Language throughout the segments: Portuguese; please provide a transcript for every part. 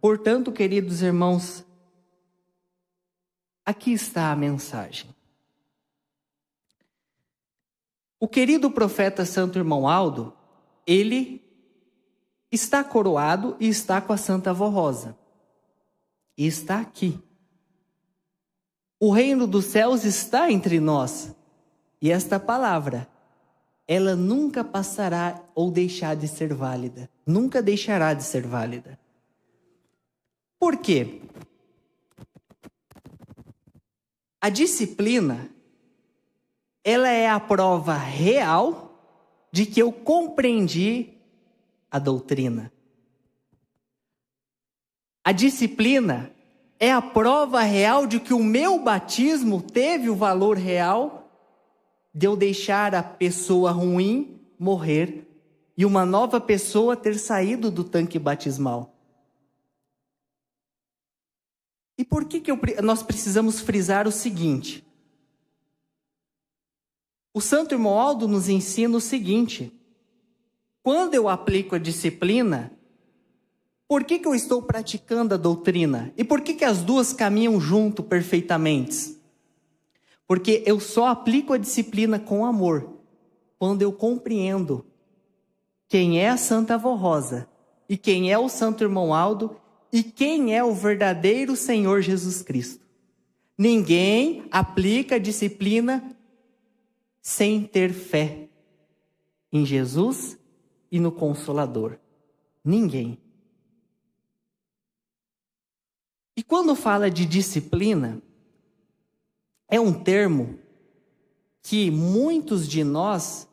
Portanto, queridos irmãos, aqui está a mensagem. O querido profeta Santo Irmão Aldo, ele está coroado e está com a Santa Avó Rosa. E está aqui. O reino dos céus está entre nós. E esta palavra, ela nunca passará ou deixar de ser válida. Nunca deixará de ser válida. Por quê? A disciplina, ela é a prova real de que eu compreendi a doutrina. A disciplina é a prova real de que o meu batismo teve o valor real de eu deixar a pessoa ruim morrer e uma nova pessoa ter saído do tanque batismal. E por que nós precisamos frisar o seguinte? O Santo Irmão Aldo nos ensina o seguinte: quando eu aplico a disciplina, por que eu estou praticando a doutrina? E por que as duas caminham junto perfeitamente? Porque eu só aplico a disciplina com amor quando eu compreendo quem é a Santa Avó Rosa e quem é o Santo Irmão Aldo e quem é o verdadeiro Senhor Jesus Cristo. Ninguém aplica a disciplina sem ter fé em Jesus e no Consolador. Ninguém. E quando fala de disciplina, é um termo que muitos de nós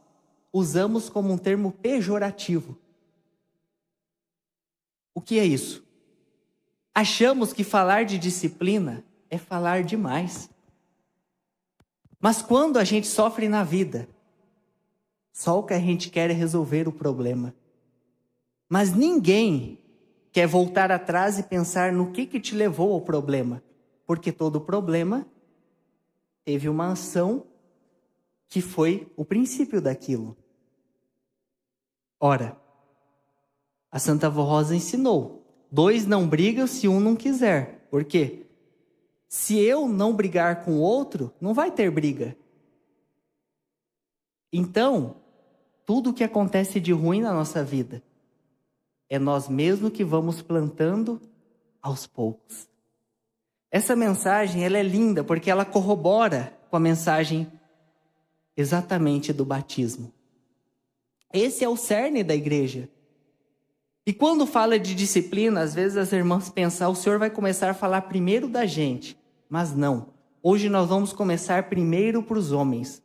usamos como um termo pejorativo. O que é isso? Achamos que falar de disciplina é falar demais. Mas quando a gente sofre na vida, só o que a gente quer é resolver o problema. Mas ninguém quer voltar atrás e pensar no que te levou ao problema. Porque todo problema teve uma ação que foi o princípio daquilo. Ora, a Santa Avó Rosa ensinou: 2 não brigam se um não quiser. Por quê? Se eu não brigar com o outro, não vai ter briga. Então, tudo o que acontece de ruim na nossa vida é nós mesmos que vamos plantando aos poucos. Essa mensagem, ela é linda porque ela corrobora com a mensagem exatamente do batismo. Esse é o cerne da igreja. E quando fala de disciplina, às vezes as irmãs pensam: o Senhor vai começar a falar primeiro da gente. Mas não. Hoje nós vamos começar primeiro para os homens.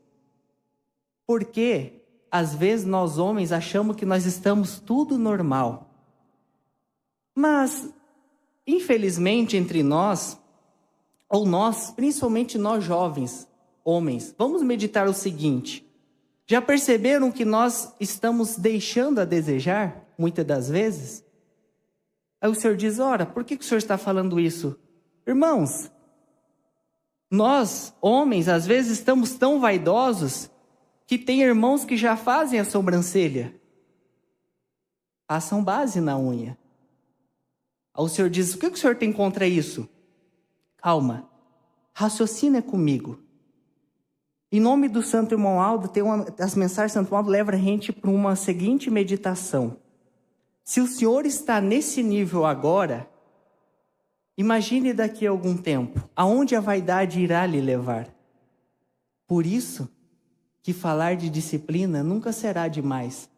Porque às vezes nós homens achamos que nós estamos tudo normal. Mas, infelizmente, entre nós, ou nós, principalmente nós jovens, homens, vamos meditar o seguinte: já perceberam que nós estamos deixando a desejar, muitas das vezes? Aí o Senhor diz: ora, por que o Senhor está falando isso? Irmãos, nós, homens, às vezes estamos tão vaidosos que tem irmãos que já fazem a sobrancelha. Passam base na unha. Aí o Senhor diz: o que o Senhor tem contra isso? Calma, raciocina comigo. Em nome do Santo Irmão Aldo, as mensagens do Santo Irmão Aldo levam a gente para uma seguinte meditação. Se o Senhor está nesse nível agora, imagine daqui a algum tempo, aonde a vaidade irá lhe levar. Por isso que falar de disciplina nunca será demais,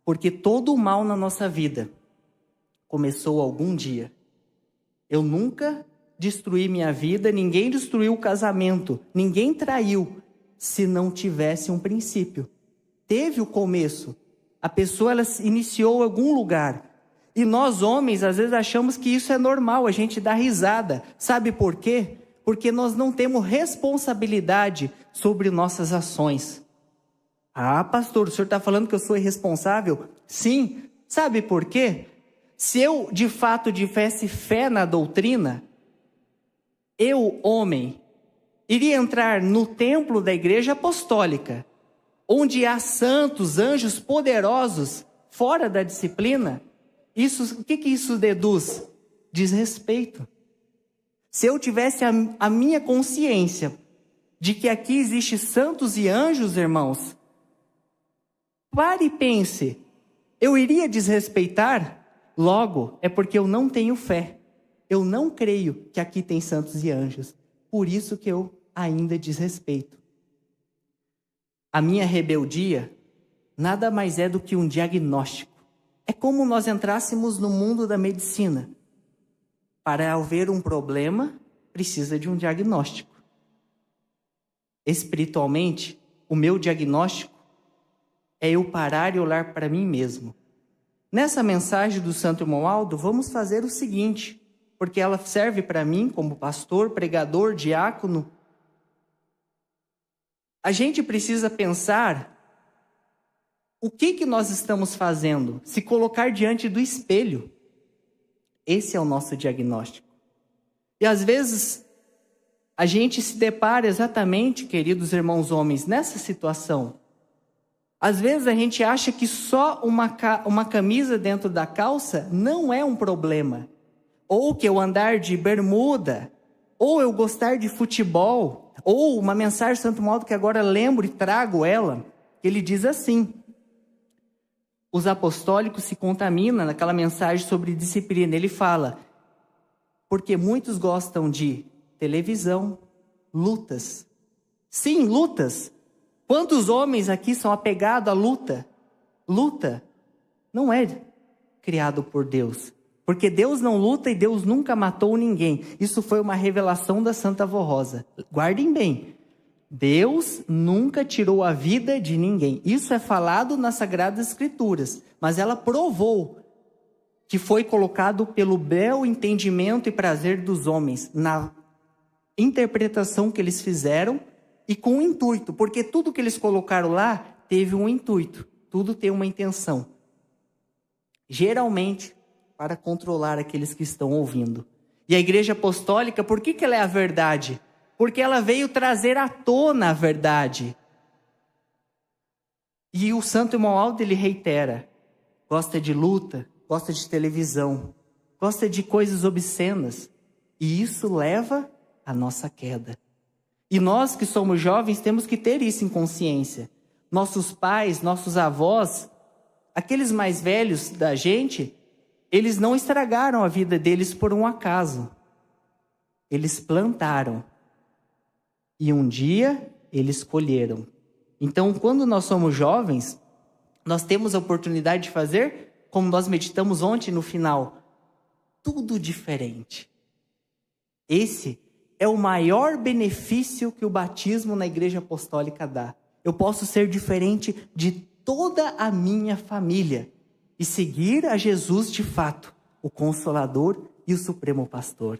porque todo o mal na nossa vida começou algum dia. Eu nunca destruí minha vida, ninguém destruiu o casamento, ninguém traiu, se não tivesse um princípio. Teve o começo. A pessoa, ela iniciou em algum lugar. E nós homens, às vezes achamos que isso é normal, a gente dá risada. Sabe por quê? Porque nós não temos responsabilidade sobre nossas ações. Ah, pastor, o senhor está falando que eu sou irresponsável? Sim. Sabe por quê? Se eu, de fato, tivesse fé na doutrina, eu, homem, iria entrar no templo da igreja apostólica, onde há santos, anjos poderosos, fora da disciplina. O que isso deduz? desrespeito. Se eu tivesse a minha consciência de que aqui existe santos e anjos, irmãos, pare e pense, eu iria desrespeitar? Logo, é porque eu não tenho fé. Eu não creio que aqui tem santos e anjos. Por isso que eu ainda desrespeito. A minha rebeldia nada mais é do que um diagnóstico. É como nós entrássemos no mundo da medicina. Para haver um problema, precisa de um diagnóstico. Espiritualmente, o meu diagnóstico é eu parar e olhar para mim mesmo. Nessa mensagem do Santo Irmão Aldo, vamos fazer o seguinte, porque ela serve para mim como pastor, pregador, diácono. A gente precisa pensar o que nós estamos fazendo, se colocar diante do espelho. Esse é o nosso diagnóstico. E às vezes a gente se depara exatamente, queridos irmãos homens, nessa situação. Às vezes a gente acha que só uma camisa dentro da calça não é um problema. Ou que eu andar de bermuda, ou eu gostar de futebol, ou uma mensagem de Santo Modo que agora lembro e trago ela, que ele diz assim: os apostólicos se contaminam naquela mensagem sobre disciplina. Ele fala, porque muitos gostam de televisão, lutas. Sim, lutas. Quantos homens aqui são apegados à luta? Luta não é criado por Deus. Porque Deus não luta e Deus nunca matou ninguém. Isso foi uma revelação da Santa Avó Rosa. Guardem bem. Deus nunca tirou a vida de ninguém. Isso é falado nas Sagradas Escrituras. Mas ela provou que foi colocado pelo belo entendimento e prazer dos homens. Na interpretação que eles fizeram e com um intuito. Porque tudo que eles colocaram lá teve um intuito. Tudo tem uma intenção. Geralmente para controlar aqueles que estão ouvindo. E a Igreja Apostólica, por que ela é a verdade? Porque ela veio trazer à tona a verdade. E o Santo Irmão Aldo, ele reitera, gosta de luta, gosta de televisão, gosta de coisas obscenas. E isso leva à nossa queda. E nós que somos jovens temos que ter isso em consciência. Nossos pais, nossos avós, aqueles mais velhos da gente, eles não estragaram a vida deles por um acaso. Eles plantaram. E um dia eles colheram. Então, quando nós somos jovens, nós temos a oportunidade de fazer, como nós meditamos ontem no final, tudo diferente. Esse é o maior benefício que o batismo na Igreja Apostólica dá. Eu posso ser diferente de toda a minha família e seguir a Jesus de fato, o Consolador e o Supremo Pastor.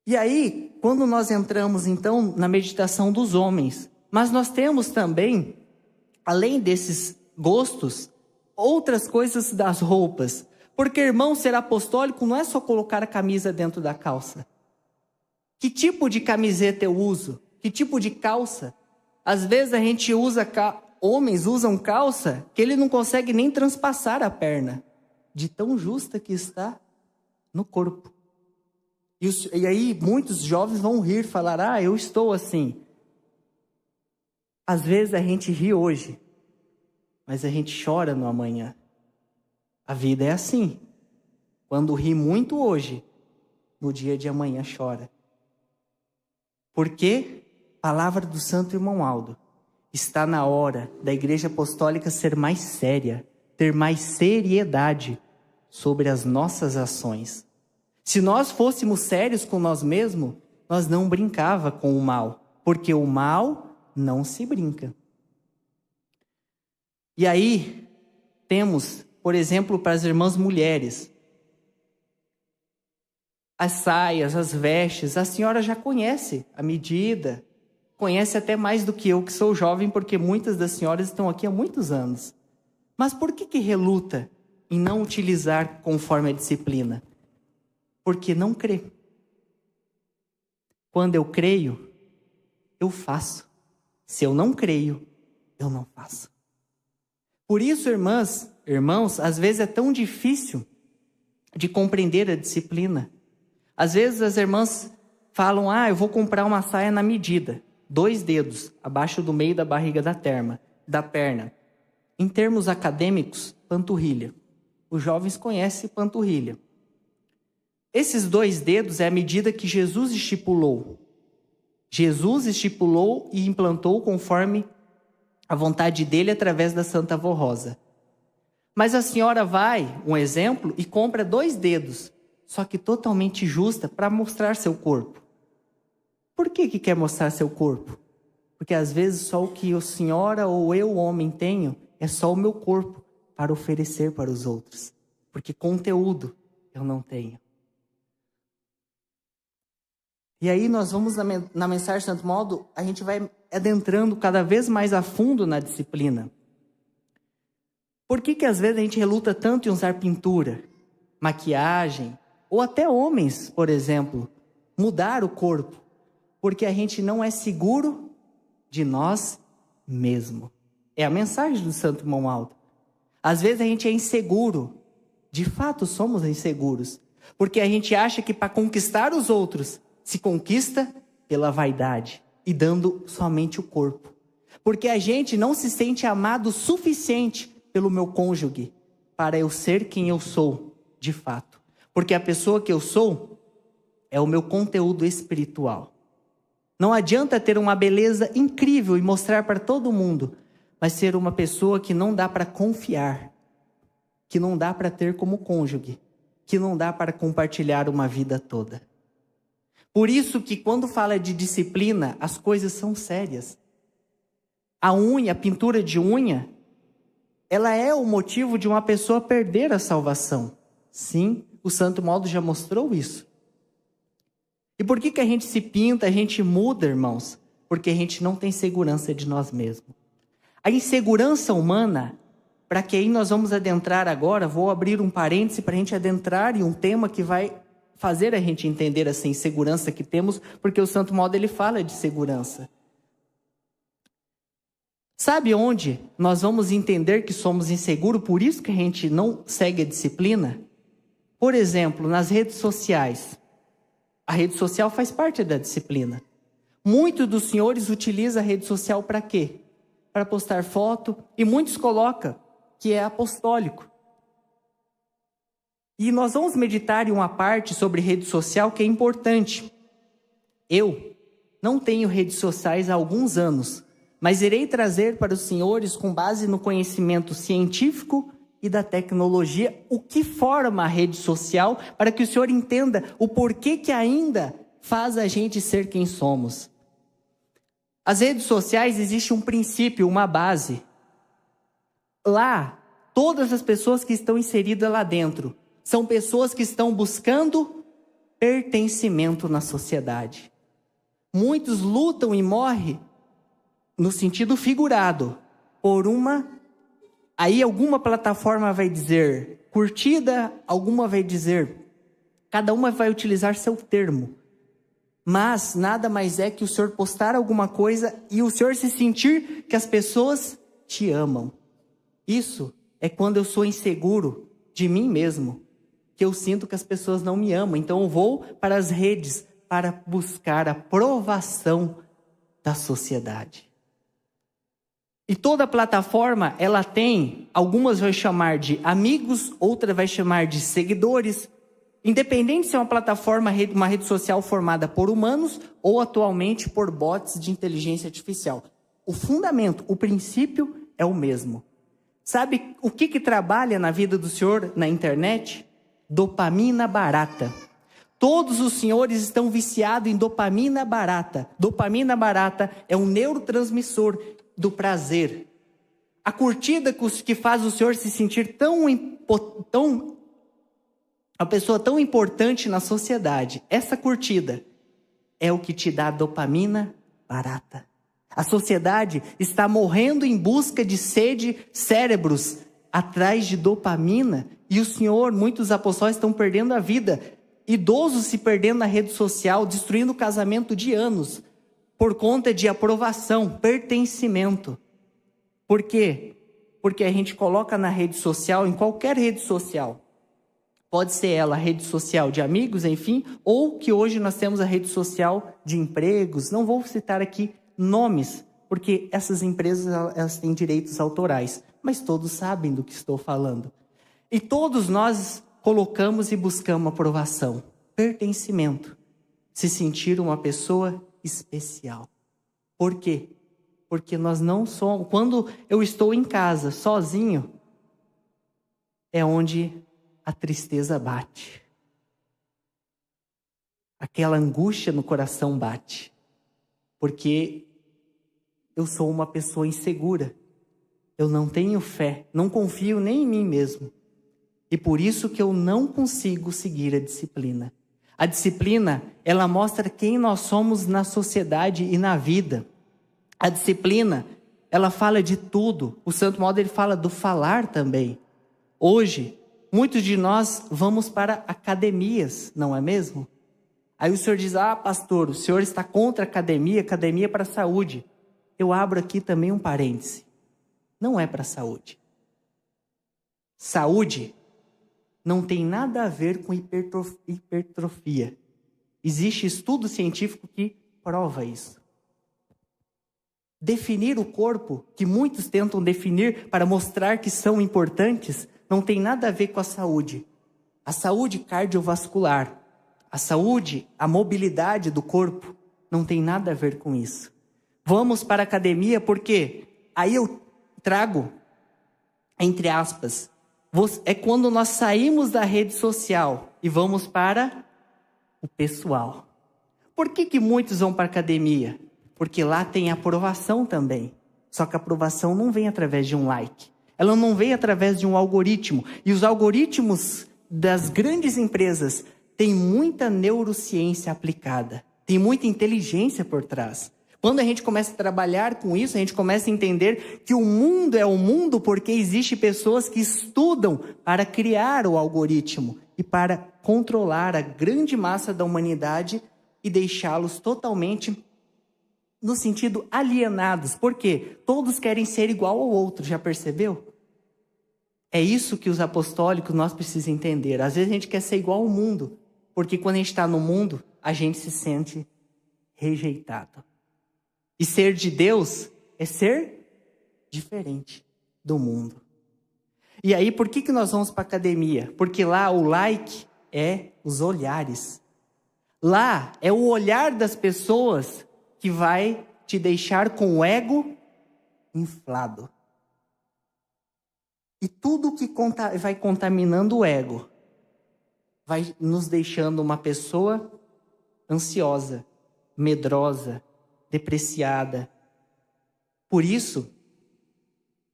E aí, quando nós entramos então na meditação dos homens, mas nós temos também, além desses gostos, outras coisas das roupas. Porque, irmão, ser apostólico não é só colocar a camisa dentro da calça. Que tipo de camiseta eu uso? Que tipo de calça? Às vezes a gente usa, homens usam calça que ele não consegue nem transpassar a perna, de tão justa que está no corpo. E aí muitos jovens vão rir, falar, eu estou assim. Às vezes a gente ri hoje, mas a gente chora no amanhã. A vida é assim. Quando ri muito hoje, no dia de amanhã chora. Porque, palavra do Santo Irmão Aldo, está na hora da Igreja Apostólica ser mais séria, ter mais seriedade sobre as nossas ações. Se nós fôssemos sérios com nós mesmos, nós não brincava com o mal, porque o mal não se brinca. E aí, temos, por exemplo, para as irmãs mulheres, as saias, as vestes, a senhora já conhece a medida, conhece até mais do que eu, que sou jovem, porque muitas das senhoras estão aqui há muitos anos. Mas por que reluta em não utilizar conforme a disciplina? Porque não crê. Quando eu creio, eu faço. Se eu não creio, eu não faço. Por isso, irmãs, irmãos, às vezes é tão difícil de compreender a disciplina. Às vezes as irmãs falam, eu vou comprar uma saia na medida, 2 dedos, abaixo do meio da barriga da perna. Em termos acadêmicos, panturrilha. Os jovens conhecem panturrilha. Esses 2 dedos é a medida que Jesus estipulou. Jesus estipulou e implantou conforme a vontade dele através da Santa Avó Rosa. Mas a senhora vai, um exemplo, e compra 2 dedos, só que totalmente justa para mostrar seu corpo. Por que quer mostrar seu corpo? Porque às vezes só o que a senhora ou eu, homem, tenho é só o meu corpo para oferecer para os outros. Porque conteúdo eu não tenho. E aí nós vamos na mensagem de Santo Modo, a gente vai adentrando cada vez mais a fundo na disciplina. Por que às vezes a gente reluta tanto em usar pintura, maquiagem, ou até homens, por exemplo, mudar o corpo? Porque a gente não é seguro de nós mesmos. É a mensagem do Santo Romualdo. Às vezes a gente é inseguro. De fato, somos inseguros. Porque a gente acha que para conquistar os outros, se conquista pela vaidade e dando somente o corpo. Porque a gente não se sente amado o suficiente pelo meu cônjuge para eu ser quem eu sou, de fato. Porque a pessoa que eu sou é o meu conteúdo espiritual. Não adianta ter uma beleza incrível e mostrar para todo mundo, mas ser uma pessoa que não dá para confiar, que não dá para ter como cônjuge, que não dá para compartilhar uma vida toda. Por isso que quando fala de disciplina, as coisas são sérias. A pintura de unha, ela é o motivo de uma pessoa perder a salvação. Sim, o Santo Modo já mostrou isso. E por que a gente se pinta, a gente muda, irmãos? Porque a gente não tem segurança de nós mesmos. A insegurança humana, para que aí nós vamos adentrar agora, vou abrir um parêntese para a gente adentrar em um tema que vai fazer a gente entender essa insegurança que temos, porque o Santo Modo ele fala de segurança. Sabe onde nós vamos entender que somos inseguros, por isso que a gente não segue a disciplina? Por exemplo, nas redes sociais. A rede social faz parte da disciplina. Muitos dos senhores utilizam a rede social para quê? Para postar foto, e muitos colocam que é apostólico. E nós vamos meditar em uma parte sobre rede social que é importante. Eu não tenho redes sociais há alguns anos, mas irei trazer para os senhores, com base no conhecimento científico e da tecnologia, o que forma a rede social, para que o senhor entenda o porquê que ainda faz a gente ser quem somos. As redes sociais existe um princípio, uma base. Lá, todas as pessoas que estão inseridas lá dentro são pessoas que estão buscando pertencimento na sociedade. Muitos lutam e morrem no sentido figurado por aí alguma plataforma vai dizer curtida, alguma vai dizer, cada uma vai utilizar seu termo. Mas nada mais é que o senhor postar alguma coisa e o senhor se sentir que as pessoas te amam. Isso é quando eu sou inseguro de mim mesmo, que eu sinto que as pessoas não me amam. Então eu vou para as redes para buscar a aprovação da sociedade. E toda plataforma, ela tem, algumas vai chamar de amigos, outra vai chamar de seguidores. Independente se é uma plataforma, uma rede social formada por humanos ou atualmente por bots de inteligência artificial. O fundamento, o princípio é o mesmo. Sabe o que trabalha na vida do senhor na internet? Dopamina barata. Todos os senhores estão viciados em dopamina barata. Dopamina barata é um neurotransmissor do prazer. A curtida que faz o senhor se sentir uma pessoa tão importante na sociedade. Essa curtida é o que te dá dopamina barata. A sociedade está morrendo em busca de cérebros atrás de dopamina. E o Senhor, muitos apóstolos estão perdendo a vida. Idosos se perdendo na rede social, destruindo o casamento de anos, por conta de aprovação, pertencimento. Por quê? Porque a gente coloca na rede social, em qualquer rede social, Pode ser ela a rede social de amigos, enfim, ou que hoje nós temos a rede social de empregos. Não vou citar aqui nomes, porque essas empresas elas têm direitos autorais, mas todos sabem do que estou falando. E todos nós colocamos e buscamos aprovação, pertencimento, se sentir uma pessoa especial. Por quê? Porque nós não somos... Quando eu estou em casa, sozinho, é onde a tristeza bate. Aquela angústia no coração bate. Porque eu sou uma pessoa insegura. Eu não tenho fé, não confio nem em mim mesmo. E por isso que eu não consigo seguir a disciplina. A disciplina, ela mostra quem nós somos na sociedade e na vida. A disciplina, ela fala de tudo. O Santo Modo, ele fala do falar também. Hoje, muitos de nós vamos para academias, não é mesmo? Aí o senhor diz, pastor, o senhor está contra a academia, academia para a saúde. Eu abro aqui também um parêntese. Não é para a saúde. Saúde não tem nada a ver com hipertrofia. Existe estudo científico que prova isso. Definir o corpo, que muitos tentam definir para mostrar que são importantes, não tem nada a ver com a saúde. A saúde cardiovascular, a saúde, a mobilidade do corpo, não tem nada a ver com isso. Vamos para a academia porque aí eu trago, entre aspas, é quando nós saímos da rede social e vamos para o pessoal. Por que muitos vão para a academia? Porque lá tem aprovação também. Só que a aprovação não vem através de um like. Ela não vem através de um algoritmo. E os algoritmos das grandes empresas têm muita neurociência aplicada. Tem muita inteligência por trás. Quando a gente começa a trabalhar com isso, a gente começa a entender que o mundo é o mundo porque existem pessoas que estudam para criar o algoritmo e para controlar a grande massa da humanidade e deixá-los totalmente no sentido alienados. Por quê? Todos querem ser igual ao outro, já percebeu? É isso que os apostólicos nós precisamos entender. Às vezes a gente quer ser igual ao mundo, porque quando a gente está no mundo, a gente se sente rejeitado. E ser de Deus é ser diferente do mundo. E aí, por que nós vamos para a academia? Porque lá o like é os olhares. Lá é o olhar das pessoas que vai te deixar com o ego inflado. E tudo que vai contaminando o ego vai nos deixando uma pessoa ansiosa, medrosa, depreciada. Por isso,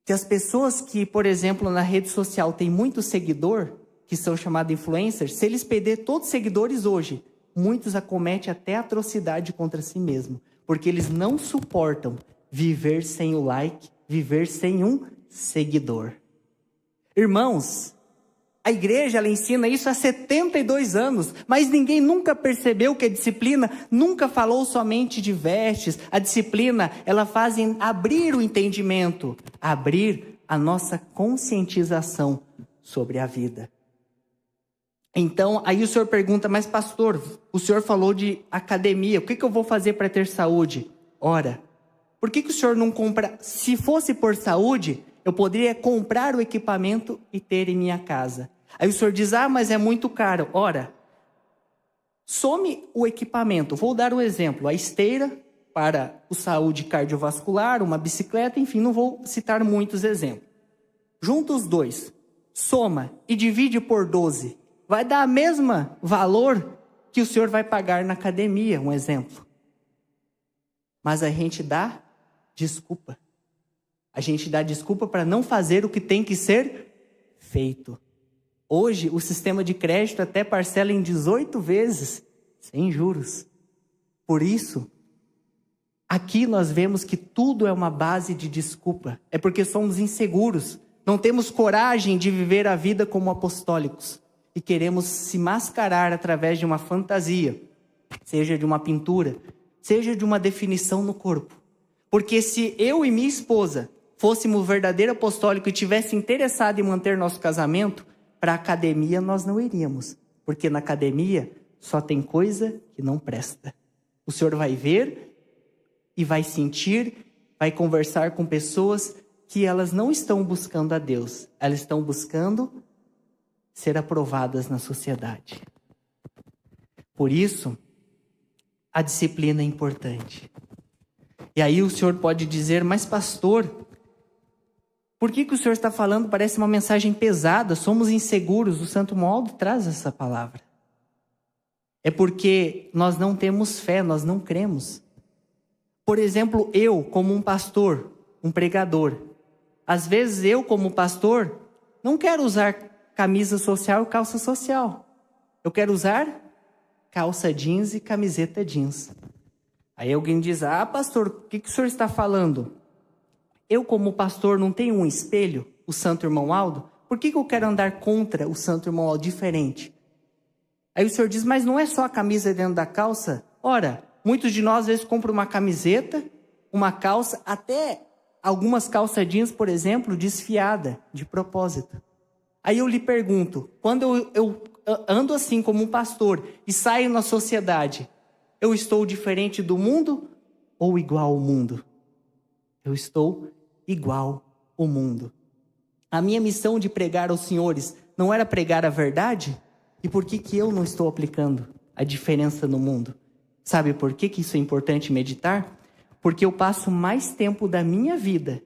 que as pessoas que, por exemplo, na rede social têm muito seguidor, que são chamados influencers, se eles perderem todos os seguidores hoje, muitos acometem até atrocidade contra si mesmo, porque eles não suportam viver sem o like, viver sem um seguidor. Irmãos, a igreja ela ensina isso há 72 anos, mas ninguém nunca percebeu que a disciplina nunca falou somente de vestes. A disciplina, ela faz abrir o entendimento, abrir a nossa conscientização sobre a vida. Então, aí o senhor pergunta, mas pastor, o senhor falou de academia, o que eu vou fazer para ter saúde? Ora, por que o senhor não compra? Se fosse por saúde, eu poderia comprar o equipamento e ter em minha casa. Aí o senhor diz, mas é muito caro. Ora, some o equipamento. Vou dar um exemplo, a esteira para o saúde cardiovascular, uma bicicleta, enfim, não vou citar muitos exemplos. Junta os dois, soma e divide por 12. Vai dar o mesmo valor que o senhor vai pagar na academia, um exemplo. Mas a gente dá desculpa. A gente dá desculpa para não fazer o que tem que ser feito. Hoje, o sistema de crédito até parcela em 18 vezes, sem juros. Por isso, aqui nós vemos que tudo é uma base de desculpa. É porque somos inseguros. Não temos coragem de viver a vida como apostólicos. E queremos se mascarar através de uma fantasia. Seja de uma pintura, seja de uma definição no corpo. Porque se eu e minha esposa fôssemos verdadeiro apostólico e tivesse interessado em manter nosso casamento, para a academia nós não iríamos, porque na academia só tem coisa que não presta. O Senhor vai ver e vai sentir, vai conversar com pessoas que elas não estão buscando a Deus, elas estão buscando ser aprovadas na sociedade. Por isso, a disciplina é importante. E aí o Senhor pode dizer, mas pastor, por que o Senhor está falando? Parece uma mensagem pesada, somos inseguros. O Santo Moldo traz essa palavra. É porque nós não temos fé, nós não cremos. Por exemplo, eu como um pastor, um pregador, às vezes eu como pastor não quero usar camisa social e calça social. Eu quero usar calça jeans e camiseta jeans. Aí alguém diz, pastor, o que o senhor está falando? Eu como pastor não tenho um espelho, o Santo Irmão Aldo? Por que eu quero andar contra o Santo Irmão Aldo diferente? Aí o senhor diz, mas não é só a camisa dentro da calça? Ora, muitos de nós às vezes compram uma camiseta, uma calça, até algumas calças jeans, por exemplo, desfiada, de propósito. Aí eu lhe pergunto, quando eu ando assim como um pastor e saio na sociedade, eu estou diferente do mundo ou igual ao mundo? Eu estou igual ao mundo. A minha missão de pregar aos senhores não era pregar a verdade? E por que eu não estou aplicando a diferença no mundo? Sabe por que isso é importante meditar? Porque eu passo mais tempo da minha vida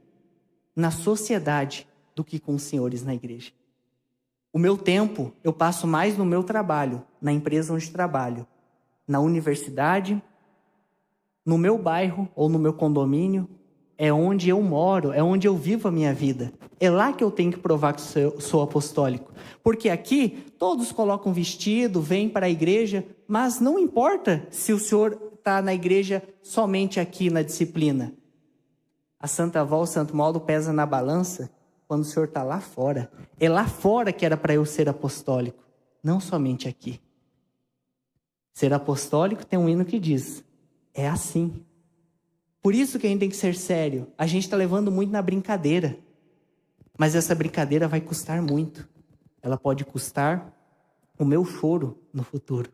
na sociedade do que com os senhores na igreja. O meu tempo eu passo mais no meu trabalho, na empresa onde trabalho, na universidade, no meu bairro ou no meu condomínio, é onde eu moro, é onde eu vivo a minha vida. É lá que eu tenho que provar que sou apostólico. Porque aqui todos colocam vestido, vêm para a igreja, mas não importa se o senhor está na igreja somente aqui na disciplina. A Santa Avó, o Santo Moldo pesa na balança quando o senhor está lá fora. É lá fora que era para eu ser apostólico, não somente aqui. Ser apostólico tem um hino que diz, é assim. Por isso que a gente tem que ser sério. A gente está levando muito na brincadeira. Mas essa brincadeira vai custar muito. Ela pode custar o meu choro no futuro.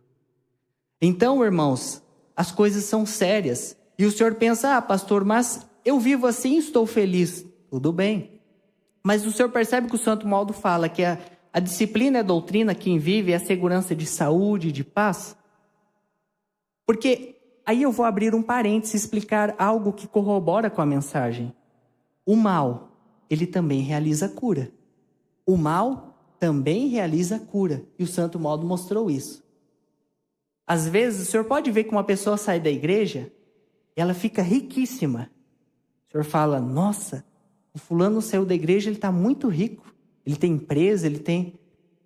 Então, irmãos, as coisas são sérias. E o senhor pensa, pastor, mas eu vivo assim e estou feliz. Tudo bem. Mas o senhor percebe que o Santo Moldo fala que a disciplina é a doutrina, quem vive é a segurança de saúde, de paz? Porque aí eu vou abrir um parênteses e explicar algo que corrobora com a mensagem. O mal, ele também realiza cura. O mal também realiza cura. E o Santo Moldo mostrou isso. Às vezes, o senhor pode ver que uma pessoa sai da igreja e ela fica riquíssima. O senhor fala, nossa, o fulano saiu da igreja, ele está muito rico. Ele tem empresa, ele tem...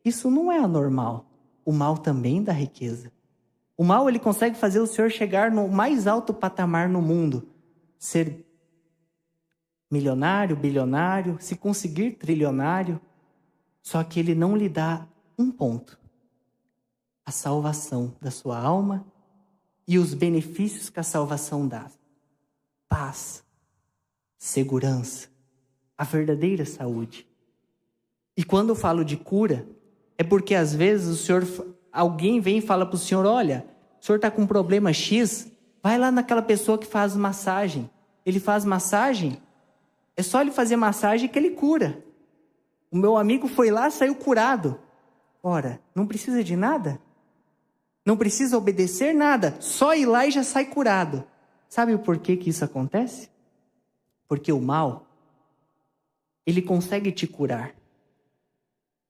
Isso não é anormal. O mal também dá riqueza. O mal, ele consegue fazer o senhor chegar no mais alto patamar no mundo. Ser milionário, bilionário, se conseguir trilionário. Só que ele não lhe dá um ponto. A salvação da sua alma e os benefícios que a salvação dá. Paz, segurança, a verdadeira saúde. E quando eu falo de cura, é porque às vezes alguém vem e fala para o senhor, olha, o senhor está com um problema X, vai lá naquela pessoa que faz massagem. Ele faz massagem, é só ele fazer massagem que ele cura. O meu amigo foi lá, saiu curado. Ora, não precisa de nada? Não precisa obedecer nada, só ir lá e já sai curado. Sabe o porquê que isso acontece? Porque o mal, ele consegue te curar.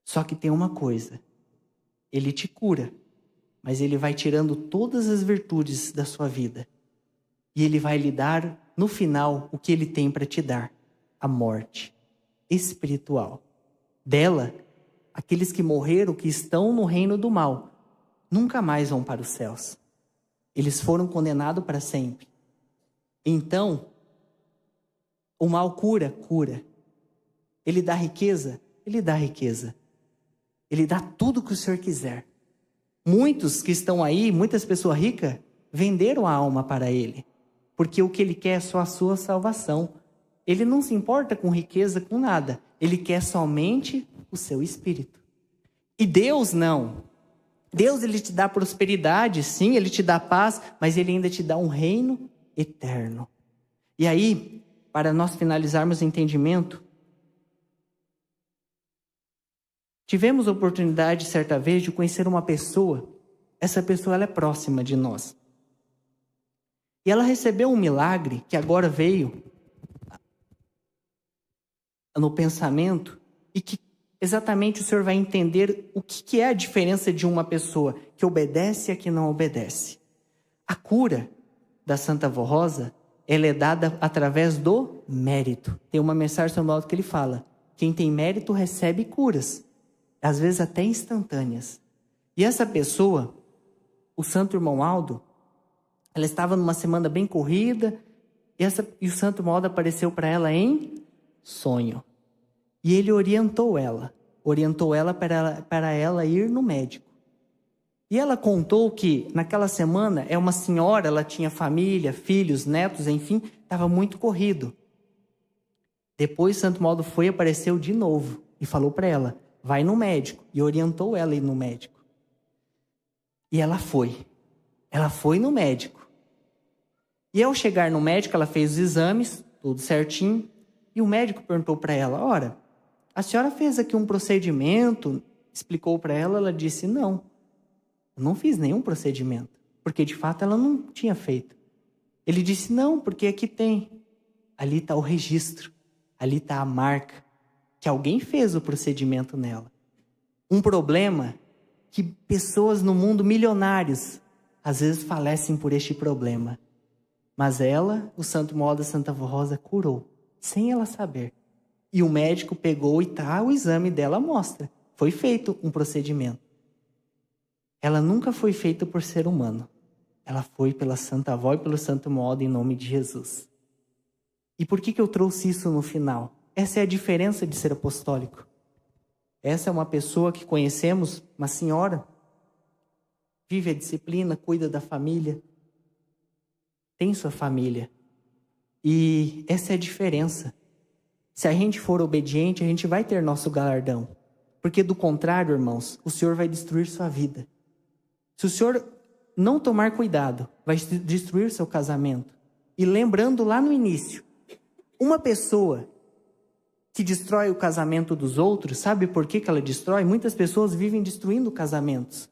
Só que tem uma coisa, ele te cura, mas ele vai tirando todas as virtudes da sua vida. E ele vai lhe dar, no final, o que ele tem para te dar, a morte espiritual. Dela, aqueles que morreram, que estão no reino do mal, nunca mais vão para os céus. Eles foram condenados para sempre. Então, o mal cura, cura. Ele dá riqueza, ele dá riqueza. Ele dá tudo o que o senhor quiser. Muitos que estão aí, muitas pessoas ricas, venderam a alma para ele. Porque o que ele quer é só a sua salvação. Ele não se importa com riqueza, com nada. Ele quer somente o seu espírito. E Deus não. Deus, Ele te dá prosperidade, sim, Ele te dá paz, mas Ele ainda te dá um reino eterno. E aí, para nós finalizarmos o entendimento, tivemos a oportunidade, certa vez, de conhecer uma pessoa. Essa pessoa, ela é próxima de nós. E ela recebeu um milagre que agora veio no pensamento e que exatamente o Senhor vai entender o que é a diferença de uma pessoa que obedece e a que não obedece. A cura da Santa Avó Rosa, ela é dada através do mérito. Tem uma mensagem São Paulo que ele fala: quem tem mérito recebe curas, às vezes até instantâneas. E essa pessoa, o Santo Irmão Aldo, ela estava numa semana bem corrida, e o Santo Irmão Aldo apareceu para ela em sonho. E ele orientou ela para ela ir no médico. E ela contou que naquela semana, uma senhora, ela tinha família, filhos, netos, enfim, estava muito corrido. Depois Santo Irmão Aldo apareceu de novo e falou para ela: vai no médico. E orientou ela a ir no médico. E ela foi. Ela foi no médico. E ao chegar no médico, ela fez os exames, tudo certinho. E o médico perguntou para ela: ora, a senhora fez aqui um procedimento? Explicou para ela, ela disse: não, eu não fiz nenhum procedimento. Porque de fato ela não tinha feito. Ele disse: não, porque aqui tem. Ali está o registro. Ali está a marca. Que alguém fez o procedimento nela. Um problema que pessoas no mundo, milionários, às vezes falecem por este problema. Mas ela, o Santo Irmão da Santa Avó Rosa, curou, sem ela saber. E o médico pegou e o exame dela mostra. Foi feito um procedimento. Ela nunca foi feita por ser humano. Ela foi pela Santa Avó e pelo Santo Irmão em nome de Jesus. E por que eu trouxe isso no final? Essa é a diferença de ser apostólico. Essa é uma pessoa que conhecemos, uma senhora, vive a disciplina, cuida da família, tem sua família. E essa é a diferença. Se a gente for obediente, a gente vai ter nosso galardão. Porque do contrário, irmãos, o Senhor vai destruir sua vida. Se o Senhor não tomar cuidado, vai destruir seu casamento. E lembrando lá no início, uma pessoa que destrói o casamento dos outros, sabe por que ela destrói? Muitas pessoas vivem destruindo casamentos.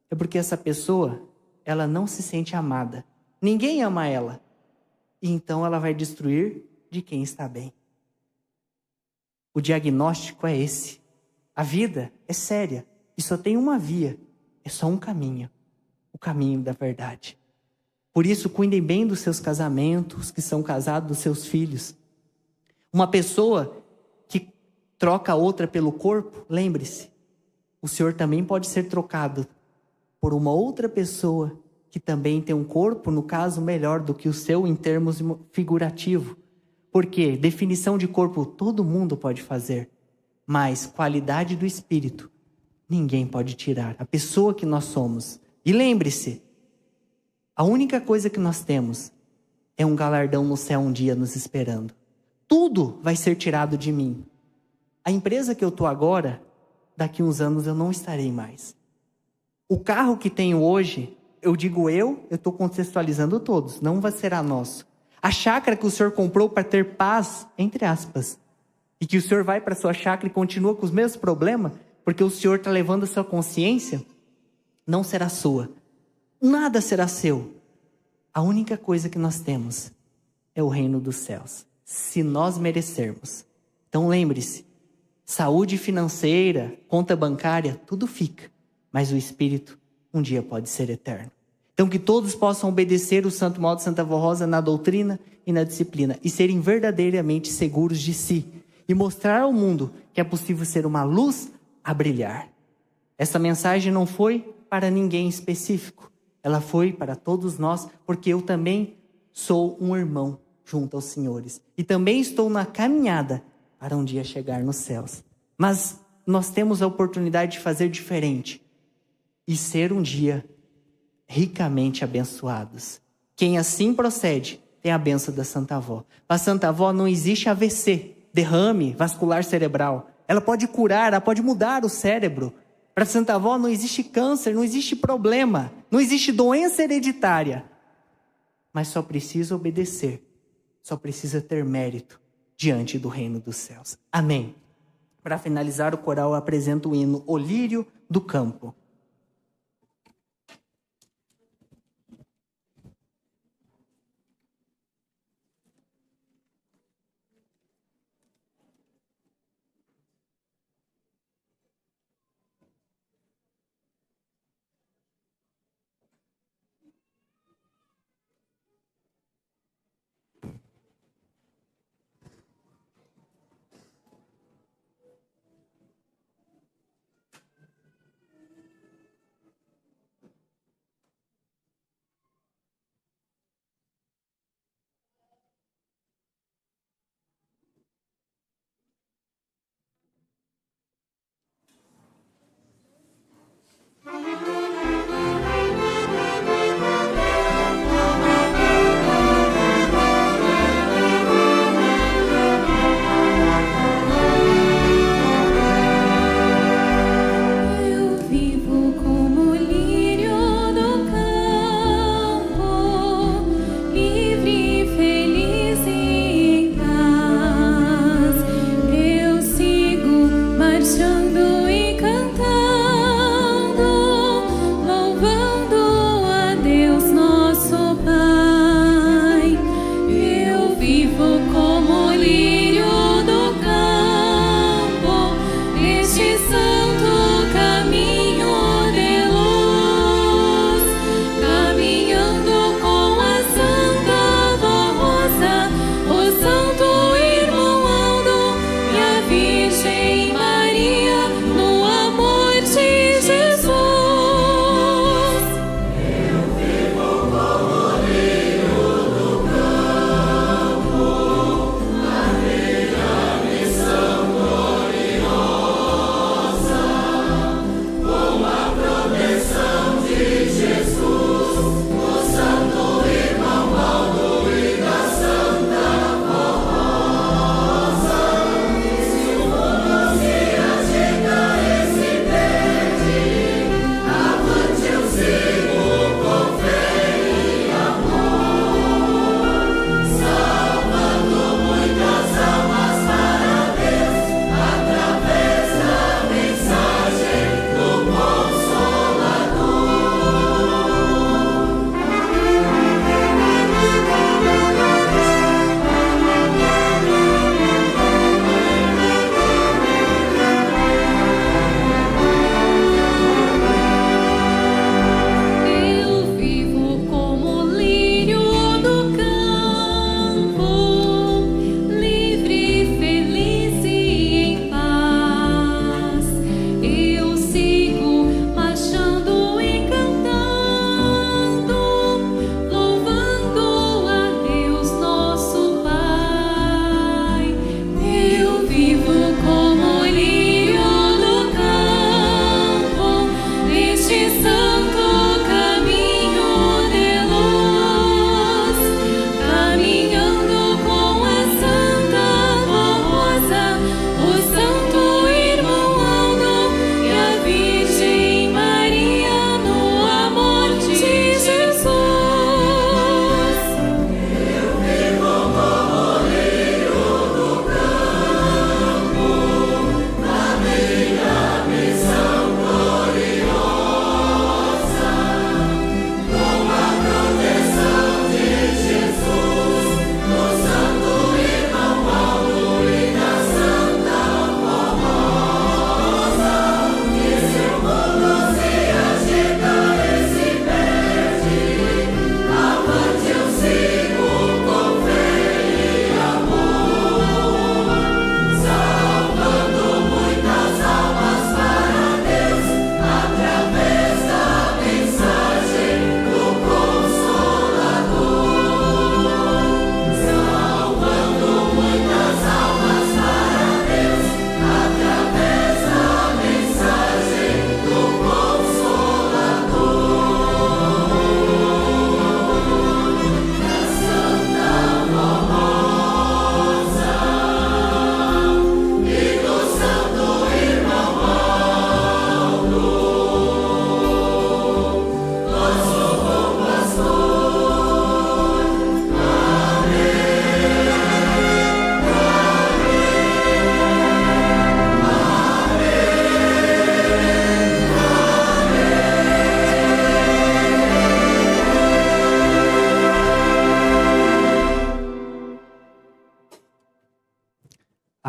É porque essa pessoa, ela não se sente amada. Ninguém ama ela. E então ela vai destruir de quem está bem. O diagnóstico é esse. A vida é séria. E só tem uma via. É só um caminho. O caminho da verdade. Por isso, cuidem bem dos seus casamentos, que são casados, dos seus filhos. Uma pessoa que troca a outra pelo corpo, lembre-se, o Senhor também pode ser trocado por uma outra pessoa que também tem um corpo, no caso, melhor do que o seu em termos figurativos. Porque definição de corpo todo mundo pode fazer, mas qualidade do espírito ninguém pode tirar. A pessoa que nós somos. E lembre-se, a única coisa que nós temos é um galardão no céu um dia nos esperando. Tudo vai ser tirado de mim. A empresa que eu estou agora, daqui uns anos eu não estarei mais. O carro que tenho hoje, eu estou contextualizando todos, não vai ser nosso. A chácara que o Senhor comprou para ter paz, entre aspas, e que o Senhor vai para a sua chácara e continua com os mesmos problemas, porque o Senhor está levando a sua consciência, não será sua. Nada será seu. A única coisa que nós temos é o reino dos céus, se nós merecermos. Então lembre-se, saúde financeira, conta bancária, tudo fica, mas o espírito um dia pode ser eterno. Então que todos possam obedecer o Santo Irmão de Santa Avó Rosa na doutrina e na disciplina e serem verdadeiramente seguros de si e mostrar ao mundo que é possível ser uma luz a brilhar. Essa mensagem não foi para ninguém específico, ela foi para todos nós, porque eu também sou um irmão junto aos senhores e também estou na caminhada para um dia chegar nos céus. Mas nós temos a oportunidade de fazer diferente e ser um dia ricamente abençoados. Quem assim procede tem a bênção da Santa Avó. Para a Santa Avó não existe AVC, derrame vascular cerebral. Ela pode curar, ela pode mudar o cérebro Para Santa Avó não existe câncer, não existe problema, não existe doença hereditária. Mas só precisa obedecer, só precisa ter mérito diante do reino dos céus. Amém. Para finalizar, o coral apresenta o hino O Lírio do Campo.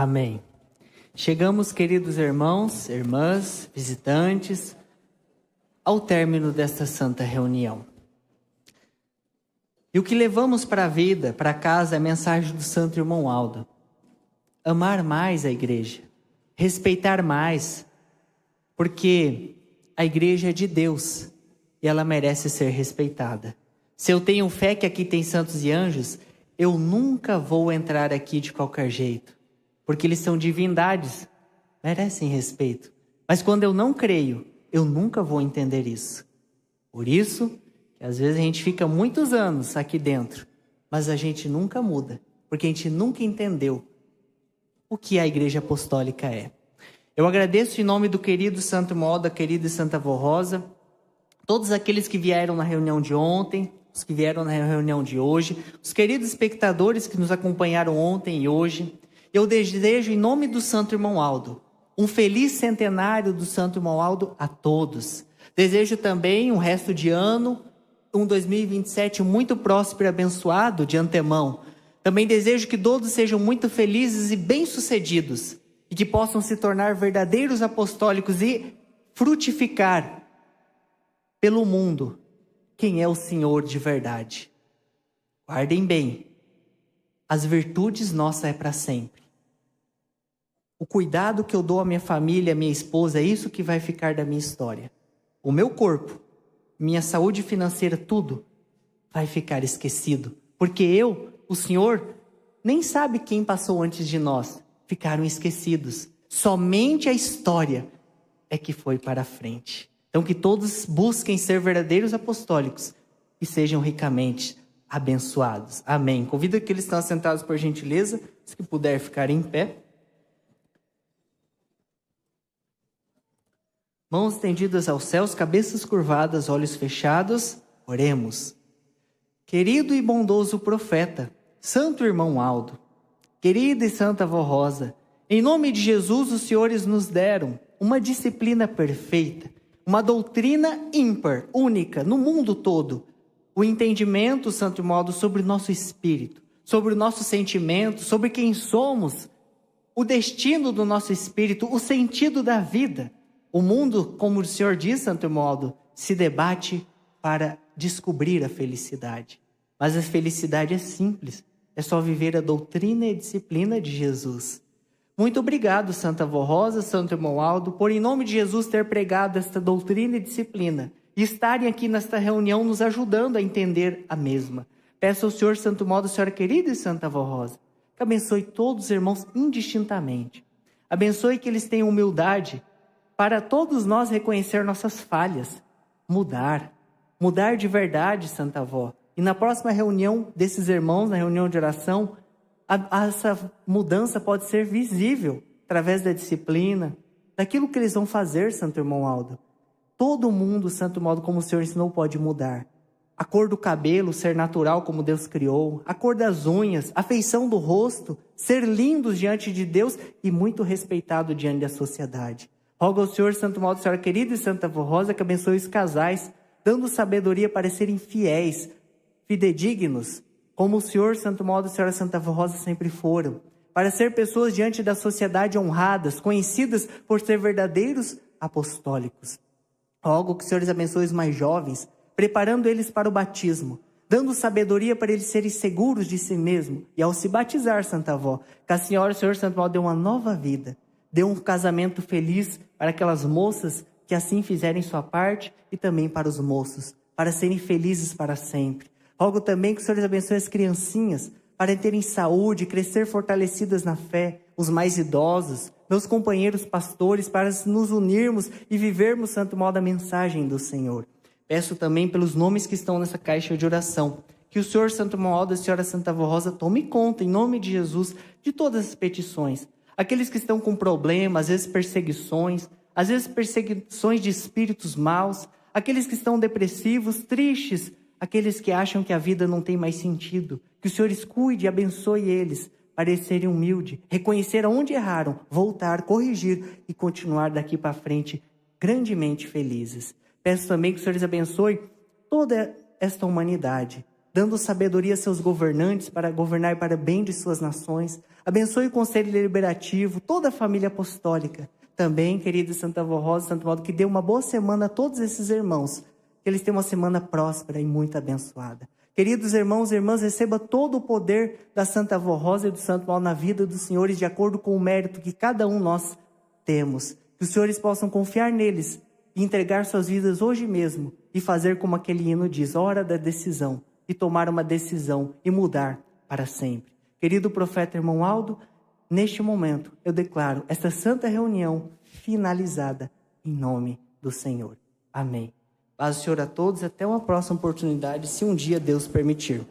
Amém. Chegamos, queridos irmãos, irmãs, visitantes, ao término desta santa reunião. E o que levamos para a vida, para casa, é a mensagem do santo irmão Aldo. Amar mais a igreja, respeitar mais, porque a igreja é de Deus e ela merece ser respeitada. Se eu tenho fé que aqui tem santos e anjos, eu nunca vou entrar aqui de qualquer jeito, porque eles são divindades, merecem respeito. Mas quando eu não creio, eu nunca vou entender isso. Por isso, que às vezes a gente fica muitos anos aqui dentro, mas a gente nunca muda, porque a gente nunca entendeu o que a Igreja Apostólica é. Eu agradeço em nome do querido Santo Moda, querida Santa Avó Rosa, todos aqueles que vieram na reunião de ontem, os que vieram na reunião de hoje, os queridos espectadores que nos acompanharam ontem e hoje. Eu desejo, em nome do Santo Irmão Aldo, um feliz centenário do Santo Irmão Aldo a todos. Desejo também um resto de ano, um 2027 muito próspero e abençoado de antemão. Também desejo que todos sejam muito felizes e bem-sucedidos e que possam se tornar verdadeiros apostólicos e frutificar pelo mundo quem é o Senhor de verdade. Guardem bem, as virtudes nossas é para sempre. O cuidado que eu dou à minha família, à minha esposa, é isso que vai ficar da minha história. O meu corpo, minha saúde financeira, tudo vai ficar esquecido. Porque o Senhor, nem sabe quem passou antes de nós. Ficaram esquecidos. Somente a história é que foi para frente. Então que todos busquem ser verdadeiros apostólicos e sejam ricamente abençoados. Amém. Convido aqueles que estão assentados por gentileza, se puder ficar em pé. Mãos estendidas aos céus, cabeças curvadas, olhos fechados, oremos. Querido e bondoso profeta, santo irmão Aldo, querida e santa avó Rosa, em nome de Jesus os senhores nos deram uma disciplina perfeita, uma doutrina ímpar, única, no mundo todo. O entendimento, santo irmão Aldo, sobre o nosso espírito, sobre o nosso sentimento, sobre quem somos, o destino do nosso espírito, o sentido da vida. O mundo, como o Senhor diz, santo irmão Aldo, se debate para descobrir a felicidade. Mas a felicidade é simples, é só viver a doutrina e a disciplina de Jesus. Muito obrigado, Santa Avó Rosa, Santo Irmão Aldo, por em nome de Jesus ter pregado esta doutrina e disciplina e estarem aqui nesta reunião nos ajudando a entender a mesma. Peço ao Senhor, Santo Modo, Senhora querida e Santa Avó Rosa, que abençoe todos os irmãos indistintamente. Abençoe que eles tenham humildade para todos nós reconhecer nossas falhas, mudar de verdade, Santa Avó. E na próxima reunião desses irmãos, na reunião de oração, essa mudança pode ser visível através da disciplina, daquilo que eles vão fazer, Santo Irmão Aldo. Todo mundo, Santo Modo, como o Senhor ensinou, pode mudar. A cor do cabelo ser natural como Deus criou, a cor das unhas, a feição do rosto, ser lindos diante de Deus e muito respeitado diante da sociedade. Rogo ao Senhor, Santo Modo, Senhora querida e Santa Avó Rosa, que abençoe os casais, dando sabedoria para serem fiéis, fidedignos, como o Senhor, Santo Modo, Senhora Santa Avó Rosa sempre foram, para ser pessoas diante da sociedade honradas, conhecidas por ser verdadeiros apostólicos. Rogo que o Senhor abençoe os mais jovens, preparando eles para o batismo, dando sabedoria para eles serem seguros de si mesmos, e ao se batizar, Santa Avó, que a Senhora, o Senhor, Santo Modo, dê uma nova vida, dê um casamento feliz para aquelas moças que assim fizerem sua parte, e também para os moços, para serem felizes para sempre. Rogo também que o Senhor abençoe as criancinhas, para terem saúde, crescer fortalecidas na fé, os mais idosos, meus companheiros pastores, para nos unirmos e vivermos, Santo Modo, a mensagem do Senhor. Peço também pelos nomes que estão nessa caixa de oração, que o Senhor, Santo Modo, a Senhora Santa Avó Rosa, tome conta, em nome de Jesus, de todas as petições. Aqueles que estão com problemas, às vezes perseguições de espíritos maus, aqueles que estão depressivos, tristes, aqueles que acham que a vida não tem mais sentido, que o Senhor cuide e abençoe eles, para eles serem humildes, reconhecer aonde erraram, voltar, corrigir e continuar daqui para frente grandemente felizes. Peço também que o Senhor abençoe toda esta humanidade, dando sabedoria a seus governantes para governar para o bem de suas nações. Abençoe o Conselho Deliberativo, toda a família apostólica. Também, querida Santa Avó Rosa, Santo Valdo, que dê uma boa semana a todos esses irmãos. Que eles tenham uma semana próspera e muito abençoada. Queridos irmãos e irmãs, receba todo o poder da Santa Avó Rosa e do Santo Valdo na vida dos senhores, de acordo com o mérito que cada um nós temos. Que os senhores possam confiar neles e entregar suas vidas hoje mesmo e fazer como aquele hino diz, hora da decisão, e tomar uma decisão e mudar para sempre. Querido profeta irmão Aldo, neste momento eu declaro esta santa reunião finalizada em nome do Senhor. Amém. Paz do Senhor a todos, até uma próxima oportunidade, se um dia Deus permitir.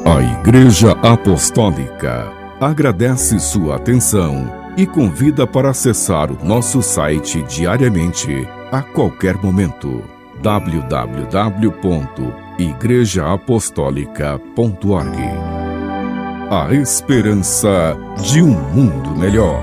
A Igreja Apostólica agradece sua atenção e convida para acessar o nosso site diariamente, a qualquer momento. www.igrejaapostólica.org. A esperança de um mundo melhor.